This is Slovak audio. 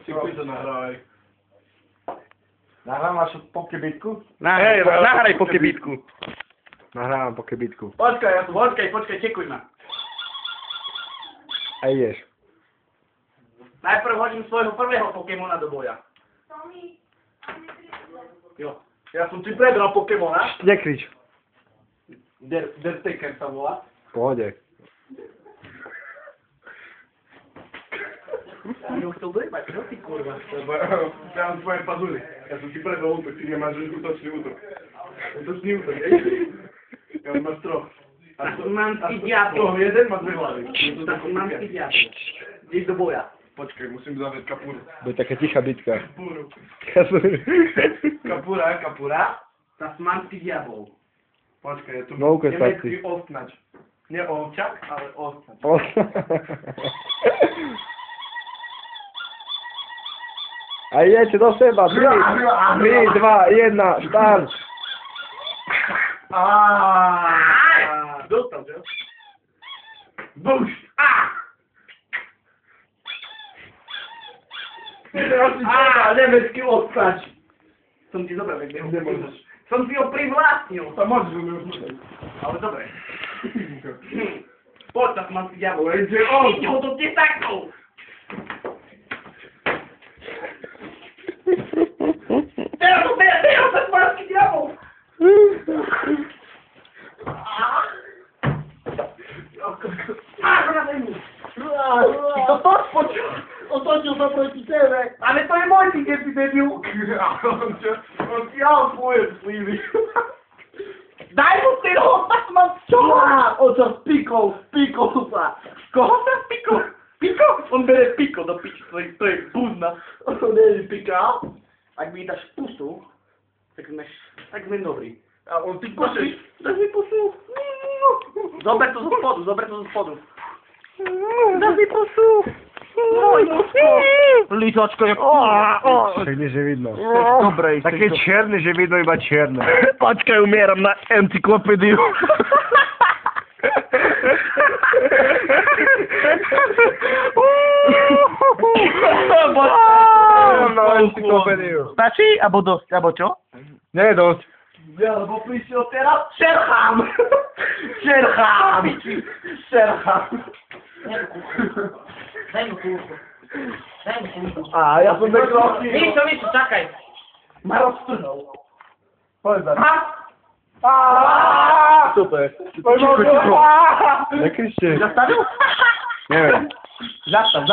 Ty to nahraj. Nahrávaš pokebitku? Nahraj pokebitku. Nahrávam pokebitku. Počkaj, čekuj ma. A ideš. Najprv hodím svojho prvého Pokémona do boja. Jo, ja som ti prebral Pokémona. Nekrič. Dertaker sa volá. V pohode. Ja mi ho chcel dojebať, čo ty kurva? Ja mám tvoje pazury. Ja som ti prebral útok, ty nemáš útočný útok. Útočný útok, hej? Ja už máš troch. Tasmanský diabol. Toho jeden má dve hlavy. Tasmanský diabol. Ideš do boja. Počkaj, musím zavrieť kapuru. Bude taká tichá bitka. Kapura. Tasmanský diabol. Počkaj, je tu No, ukáž nemecký takty. ostnač. Nie ovčak, ale ostnač. A idete do seba. 3, 2, 1, štart. Dostal, že? Buš! Nemecký ostnač. Som ti dobre vedel. Nemôžeš. Som si ho privlastnil. To môžeš mi už povedať. Ale dobre. Poď, Tasmanský diabol. Ide on. Ide ho do tesakov. Teraz, Tasmanský diabol. Ty to počul. Otočil sa proti tebe. Ale to je môj tiket, ty debil. On ti alfuje slívy. Daj mu ty ho, Tasmanský. On sa spikol sa. Koho sa spikol? Piko? On bere piko do piči svojich, to je buzna. On to nie je pikal. Ak mi dáš pusu, tak sme dobrí. A on ty počeš. Daj mi pusu. Zober to zo spodu. Daj mi pusu. Môj pusko. Lítočko je Tak nie, že vidno. Dobre. Také černé, že vidno iba černé. Počkaj, umieram na encyklopédiu. No, encyklopédiu. Stačí? Abo dosť? Abo čo? Nie, dosť. Ja, lebo prišiel teraz. Šerchám! Daj mu kúrku. A ja som nekroky. Nič, čakaj. Ma roztrhnul. Povedz za Co to je? Ticho. Nekričte. Zastavil? Neviem. Zastav.